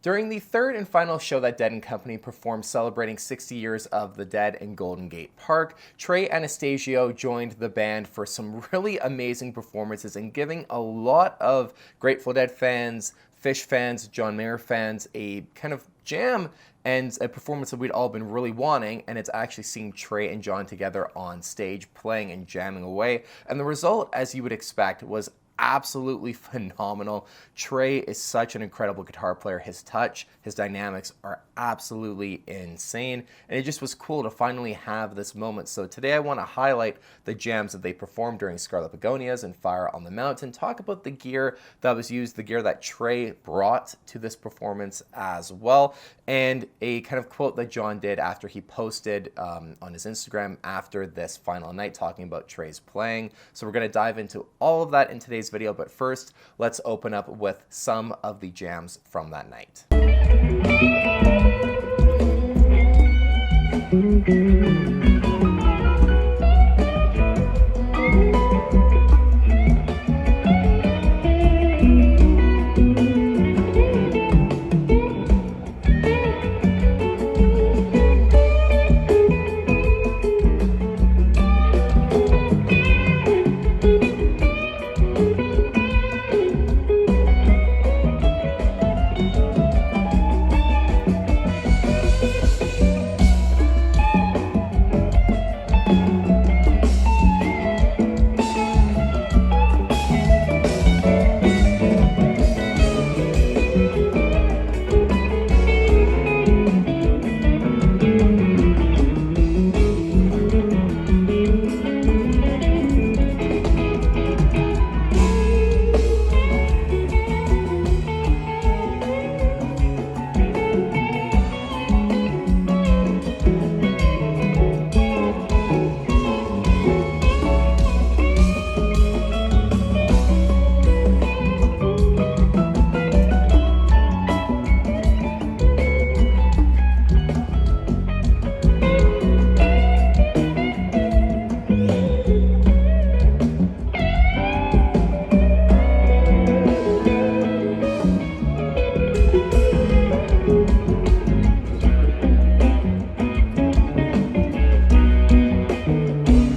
During the third and final show that Dead & Company performed celebrating 60 years of the Dead in Golden Gate Park, Trey Anastasio joined the band for some really amazing performances and giving a lot of Grateful Dead fans, Phish fans, John Mayer fans a kind of jam and a performance that we'd all been really wanting, and it's actually seeing Trey and John together on stage playing and jamming away. And the result, as you would expect, was absolutely phenomenal. Trey is such an incredible guitar player. His touch, his dynamics are absolutely insane, and it just was cool to finally have this moment. So today I want to highlight the jams that they performed during Scarlet Begonias and Fire on the Mountain, talk about the gear that was used, the gear that Trey brought to this performance as well, and a kind of quote that John did after he posted on his Instagram after this final night talking about Trey's playing. So we're going to dive into all of that in today's video, but first let's open up with some of the jams from that night.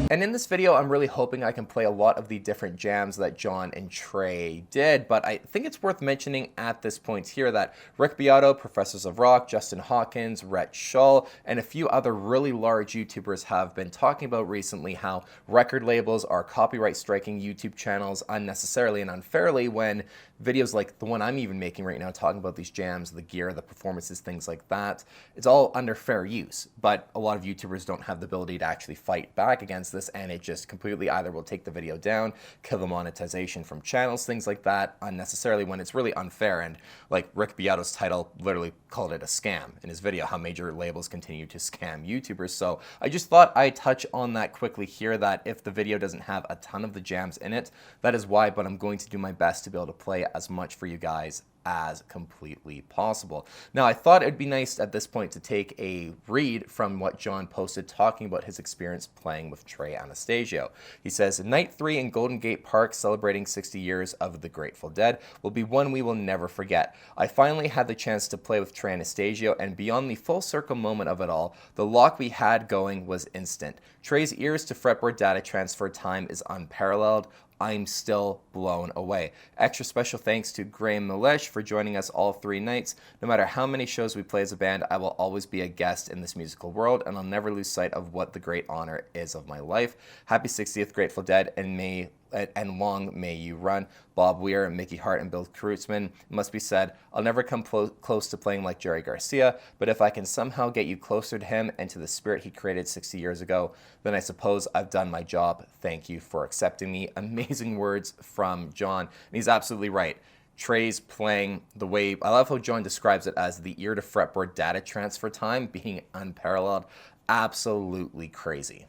And in this video, I'm really hoping I can play a lot of the different jams that John and Trey did, but I think it's worth mentioning at this point here that Rick Beato, Professors of Rock, Justin Hawkins, Rhett Shull, and a few other really large YouTubers have been talking about recently how record labels are copyright striking YouTube channels unnecessarily and unfairly when videos like the one I'm even making right now talking about these jams, the gear, the performances, things like that, it's all under fair use, but a lot of YouTubers don't have the ability to actually fight back against this, and it just completely either will take the video down, kill the monetization from channels, things like that, unnecessarily when it's really unfair. And like Rick Beato's title literally called it a scam in his video, how major labels continue to scam YouTubers. So I just thought I'd touch on that quickly here, that if the video doesn't have a ton of the jams in it, that is why, but I'm going to do my best to be able to play as much for you guys as completely possible. Now, I thought it'd be nice at this point to take a read from what John posted talking about his experience playing with Trey Anastasio. He says, "Night 3 in Golden Gate Park celebrating 60 years of the Grateful Dead will be one we will never forget. I finally had the chance to play with Trey Anastasio, and beyond the full circle moment of it all, the lock we had going was instant. Trey's ears to fretboard data transfer time is unparalleled. I'm still blown away. Extra special thanks to Graham Milish for joining us all 3 nights. No matter how many shows we play as a band, I will always be a guest in this musical world, and I'll never lose sight of what the great honor is of my life. Happy 60th Grateful Dead, and long may you run. Bob Weir, Mickey Hart, and Bill Kreutzmann. It must be said, I'll never come close to playing like Jerry Garcia, but if I can somehow get you closer to him and to the spirit he created 60 years ago, then I suppose I've done my job. Thank you for accepting me." Amazing words from John, and he's absolutely right. Trey's playing the way, I love how John describes it as the ear to fretboard data transfer time being unparalleled. Absolutely crazy.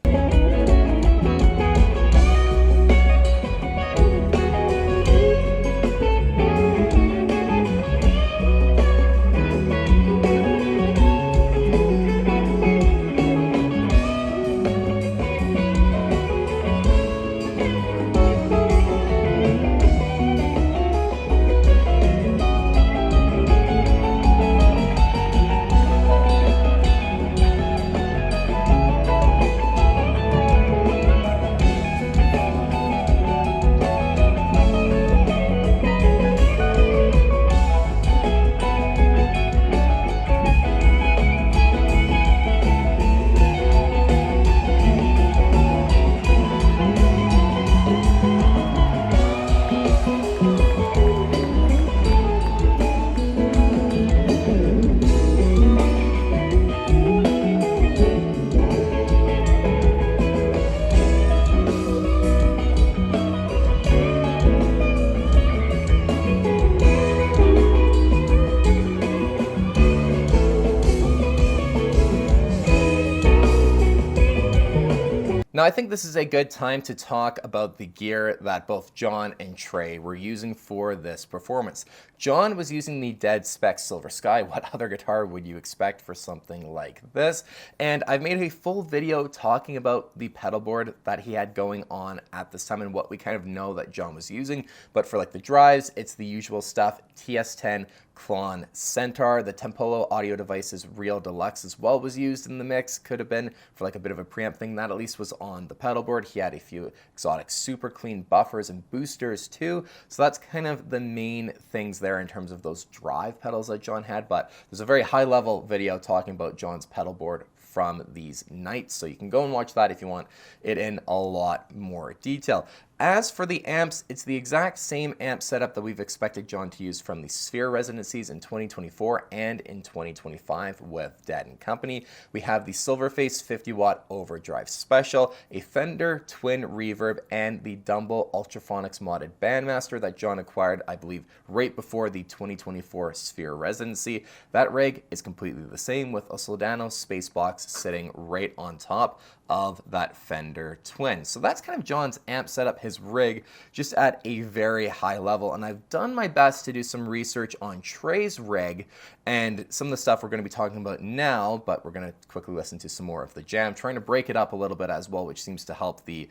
Now, I think this is a good time to talk about the gear that both John and Trey were using for this performance. John was using the Dead Spec Silver Sky. What other guitar would you expect for something like this? And I've made a full video talking about the pedal board that he had going on at this time and what we kind of know that John was using. But for like the drives, it's the usual stuff: TS10, Klon, Centaur. The Tempolo audio devices Real Deluxe as well was used in the mix. Could have been for like a bit of a preamp thing. That at least was on the pedal board. He had a few exotic super clean buffers and boosters too. So that's kind of the main things there in terms of those drive pedals that John had. But there's a very high level video talking about John's pedal board from these nights, so you can go and watch that if you want it in a lot more detail. As for the amps, it's the exact same amp setup that we've expected John to use from the Sphere residencies in 2024 and in 2025 with Dead & Company. We have the Silverface 50-watt overdrive special, a Fender twin reverb, and the Dumble Ultraphonics modded Bandmaster that John acquired, I believe, right before the 2024 Sphere residency. That rig is completely the same, with a Soldano space box sitting right on top of that Fender twin. So that's kind of John's amp setup, his rig, just at a very high level. And I've done my best to do some research on Trey's rig and some of the stuff we're going to be talking about now, but we're going to quickly listen to some more of the jam, trying to break it up a little bit as well, which seems to help the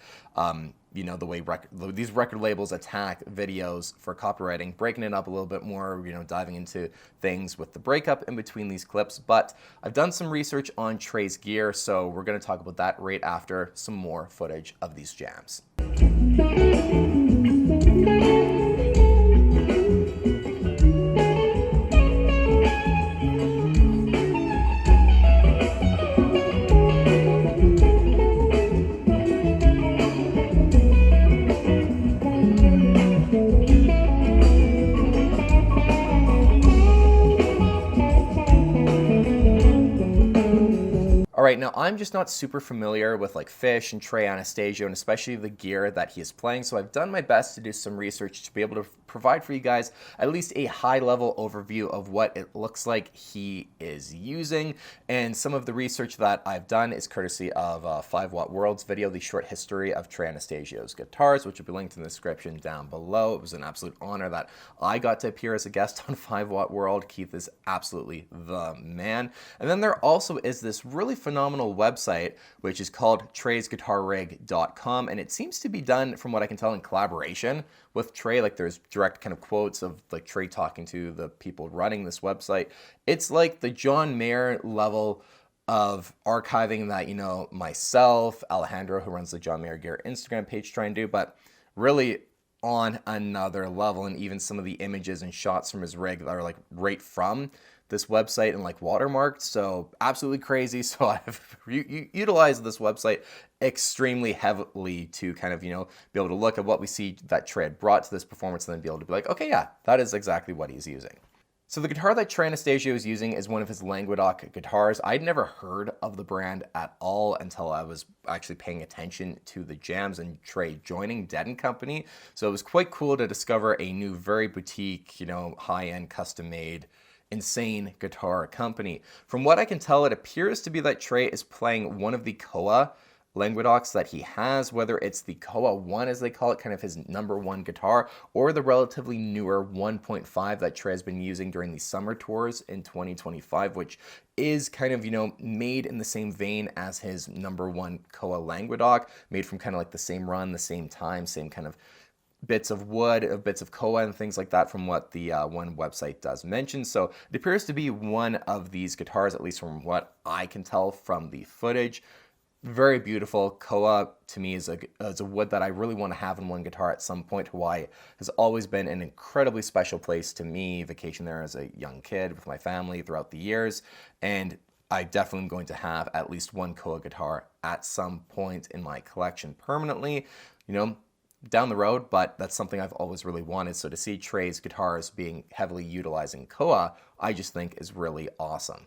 the way these record labels attack videos for copywriting, breaking it up a little bit more, diving into things with the breakup in between these clips. But I've done some research on Trey's gear, so we're going to talk about that right after some more footage of these jams. Alright, now I'm just not super familiar with like Fish and Trey Anastasio, and especially the gear that he is playing, so I've done my best to do some research to be able to provide for you guys at least a high-level overview of what it looks like he is using. And some of the research that I've done is courtesy of 5 Watt World's video, The Short History of Trey Anastasio's Guitars, which will be linked in the description down below. It was an absolute honor that I got to appear as a guest on 5 Watt World. Keith is absolutely the man. And then there also is this really phenomenal website which is called treysguitarrig.com, and it seems to be done, from what I can tell, in collaboration with Trey. Like there's direct kind of quotes of like Trey talking to the people running this website. It's like the John Mayer level of archiving that myself, Alejandro, who runs the John Mayer Gear Instagram page, try and do, but really on another level. And even some of the images and shots from his rig are like right from this website and like watermarked, so absolutely crazy. So I've utilized this website extremely heavily to kind of be able to look at what we see that Trey had brought to this performance, and then be able to be like, okay, yeah, that is exactly what he's using. So the guitar that Trey Anastasio is using is one of his Languedoc guitars. I'd never heard of the brand at all until I was actually paying attention to the jams and Trey joining Dead & Company. So it was quite cool to discover a new, very boutique, high-end, custom-made, insane guitar company. From what I can tell, it appears to be that Trey is playing one of the Koa Languedocs that he has, whether it's the Koa 1, as they call it, kind of his number one guitar, or the relatively newer 1.5 that Trey has been using during the summer tours in 2025, which is kind of, made in the same vein as his number one Koa Languedoc, made from kind of like the same run, the same time, same kind of bits of wood, bits of Koa and things like that, from what the one website does mention. So it appears to be one of these guitars, at least from what I can tell from the footage. Very beautiful. Koa, to me, is a wood that I really want to have in one guitar at some point. Hawaii has always been an incredibly special place to me. Vacation there as a young kid with my family throughout the years, and I definitely am going to have at least one Koa guitar at some point in my collection permanently, down the road, but that's something I've always really wanted. So to see Trey's guitars being heavily utilizing Koa, I just think is really awesome.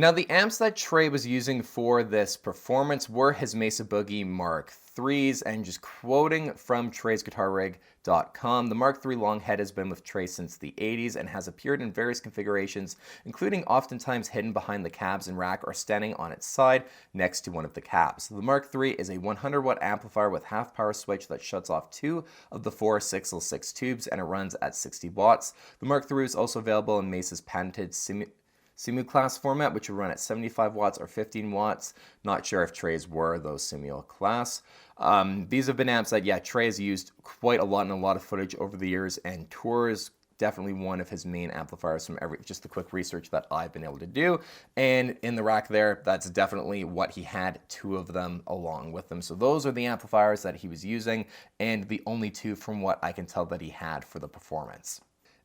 Now, the amps that Trey was using for this performance were his Mesa Boogie Mark IIIs, and just quoting from Trey'sGuitarRig.com, the Mark III long head has been with Trey since the 80s and has appeared in various configurations, including oftentimes hidden behind the cabs and rack or standing on its side next to one of the cabs. The Mark III is a 100-watt amplifier with half power switch that shuts off 2 of the 4 6L6 tubes, and it runs at 60 watts. The Mark III is also available in Mesa's patented Simu-class format, which will run at 75 watts or 15 watts. Not sure if Trey's were those Simu-class. These have been amps that, yeah, Trey has used quite a lot in a lot of footage over the years, and tours definitely one of his main amplifiers from just the quick research that I've been able to do. And in the rack there, that's definitely what he had, 2 of them along with them. So those are the amplifiers that he was using, and the only 2 from what I can tell that he had for the performance.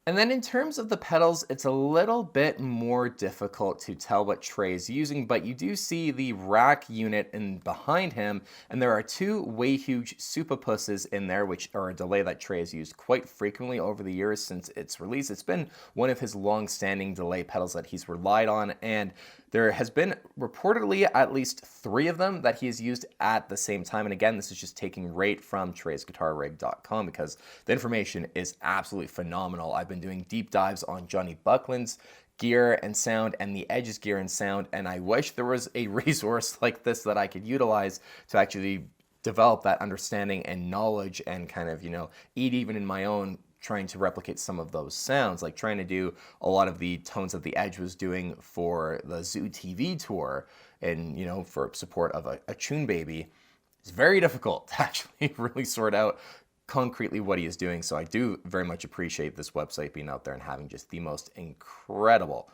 And then in terms of the pedals, it's a little bit more difficult to tell what Trey is using, but you do see the rack unit in behind him, and there are 2 way huge Supapusses in there, which are a delay that Trey has used quite frequently over the years since its release. It's been one of his long-standing delay pedals that he's relied on, and there has been reportedly at least 3 of them that he has used at the same time. And again, this is just taking right from Trey'sGuitarRig.com because the information is absolutely phenomenal. I've been doing deep dives on Johnny Buckland's gear and sound and the Edge's gear and sound, and I wish there was a resource like this that I could utilize to actually develop that understanding and knowledge and kind of, eat even in my own trying to replicate some of those sounds, like trying to do a lot of the tones that the Edge was doing for the Zoo TV tour and, for support of a Tune Baby. It's very difficult to actually really sort out concretely what he is doing. So I do very much appreciate this website being out there and having just the most incredible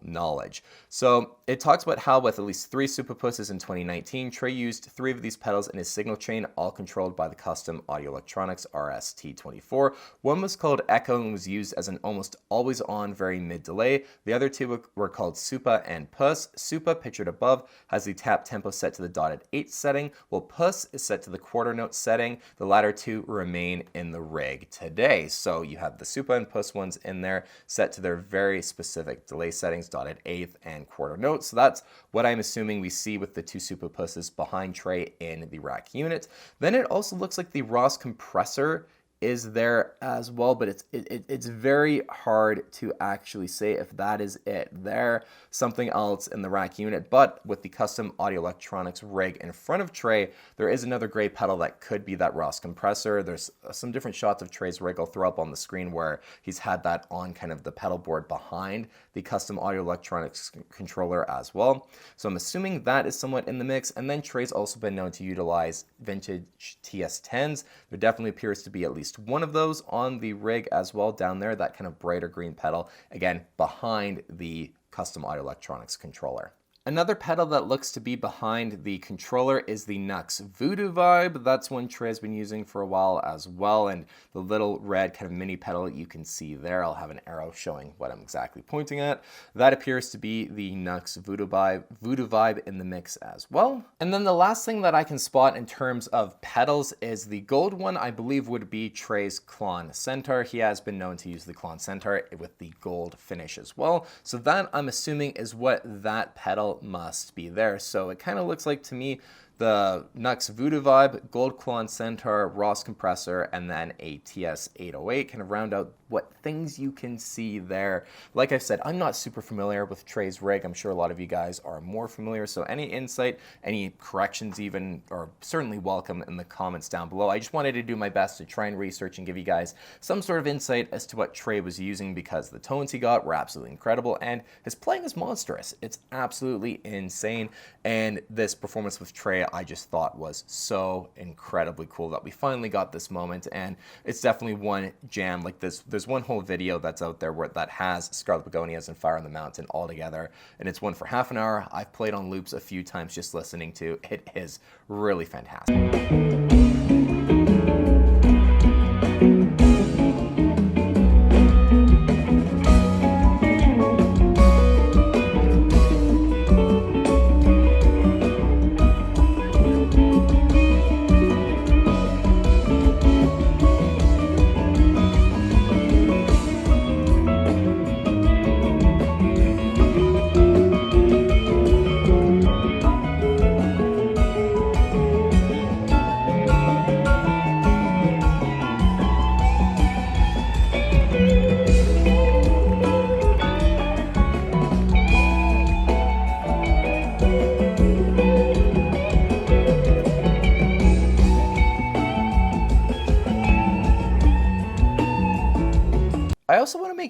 knowledge. So it talks about how with at least 3 Supapusses in 2019, Trey used 3 of these pedals in his signal chain, all controlled by the custom Audio Electronics RST24. One was called Echo and was used as an almost always on very mid delay. The other 2 were called Supa and Puss. Supa, pictured above, has the tap tempo set to the dotted 8 setting, while Puss is set to the quarter note setting. The latter 2 remain in the rig today. So you have the Supa and Puss ones in there set to their very specific delay settings, dotted 8th and quarter notes. So that's what I'm assuming we see with the 2 Supapusses behind Trey in the rack unit. Then it also looks like the Ross compressor is there as well, but it's very hard to actually say if that is it there. Something else in the rack unit, but with the custom Audio Electronics rig in front of Trey, there is another gray pedal that could be that Ross compressor. There's some different shots of Trey's rig I'll throw up on the screen where he's had that on kind of the pedal board behind the custom Audio Electronics controller as well. So I'm assuming that is somewhat in the mix. And then Trey's also been known to utilize vintage TS10s. There definitely appears to be at least one of those on the rig as well down there, that kind of brighter green pedal, again, behind the custom Audio Electronics controller. Another pedal that looks to be behind the controller is the Nux Voodoo Vibe. That's one Trey's been using for a while as well, and the little red kind of mini pedal you can see there, I'll have an arrow showing what I'm exactly pointing at. That appears to be the Nux Voodoo Vibe in the mix as well. And then the last thing that I can spot in terms of pedals is the gold one, I believe would be Trey's Klon Centaur. He has been known to use the Klon Centaur with the gold finish as well. So that, I'm assuming, is what that pedal must be there. So it kind of looks like to me the Nux Voodoo Vibe, Gold Klon Centaur, Ross compressor, and then a TS808 kind of round out what things you can see there. Like I said, I'm not super familiar with Trey's rig. I'm sure a lot of you guys are more familiar. So any insight, any corrections even, are certainly welcome in the comments down below. I just wanted to do my best to try and research and give you guys some sort of insight as to what Trey was using, because the tones he got were absolutely incredible and his playing is monstrous. It's absolutely insane. And this performance with Trey, I just thought was so incredibly cool that we finally got this moment. And it's definitely one jam like this. There's one whole video that's out there that has Scarlet Begonias and Fire on the Mountain all together, and it's one for half an hour. I've played on loops a few times just listening to it. It is really fantastic.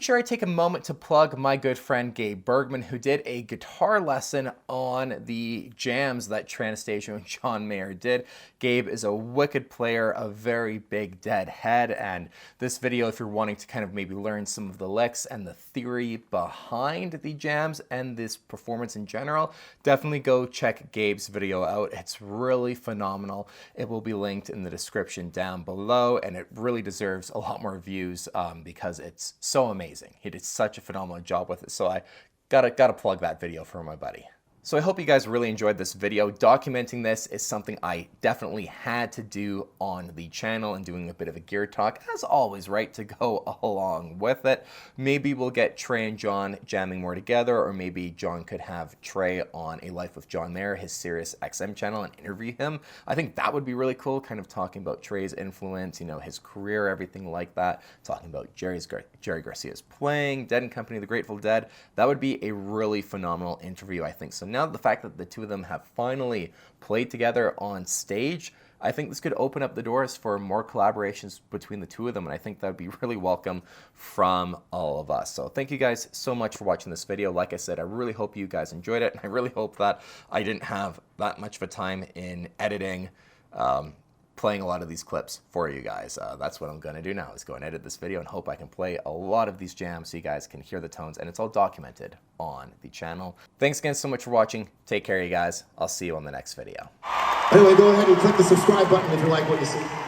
sure I take a moment to plug my good friend Gabe Bergman, who did a guitar lesson on the jams that Trey Anastasio and John Mayer did. Gabe is a wicked player, a very big deadhead, and this video, if you're wanting to kind of maybe learn some of the licks and the theory behind the jams and this performance in general, definitely go check Gabe's video out. It's really phenomenal. It will be linked in the description down below, and it really deserves a lot more views because it's so amazing. He did such a phenomenal job with it, so I gotta plug that video for my buddy. So I hope you guys really enjoyed this video. Documenting this is something I definitely had to do on the channel, and doing a bit of a gear talk, as always, right, to go along with it. Maybe we'll get Trey and John jamming more together, or maybe John could have Trey on A Life with John Mayer, his Sirius XM channel, and interview him. I think that would be really cool, kind of talking about Trey's influence, you know, his career, everything like that, talking about Jerry Garcia's playing, Dead & Company, The Grateful Dead. That would be a really phenomenal interview, I think. So now the fact that the two of them have finally played together on stage, I think this could open up the doors for more collaborations between the two of them, and I think that would be really welcome from all of us. So thank you guys so much for watching this video. Like I said, I really hope you guys enjoyed it, and I really hope that I didn't have that much of a time in editing, playing a lot of these clips for you guys. That's what I'm going to do now, is go and edit this video and hope I can play a lot of these jams so you guys can hear the tones, and it's all documented on the channel. Thanks again so much for watching. Take care, you guys. I'll see you on the next video. Anyway, go ahead and click the subscribe button if you like what you see.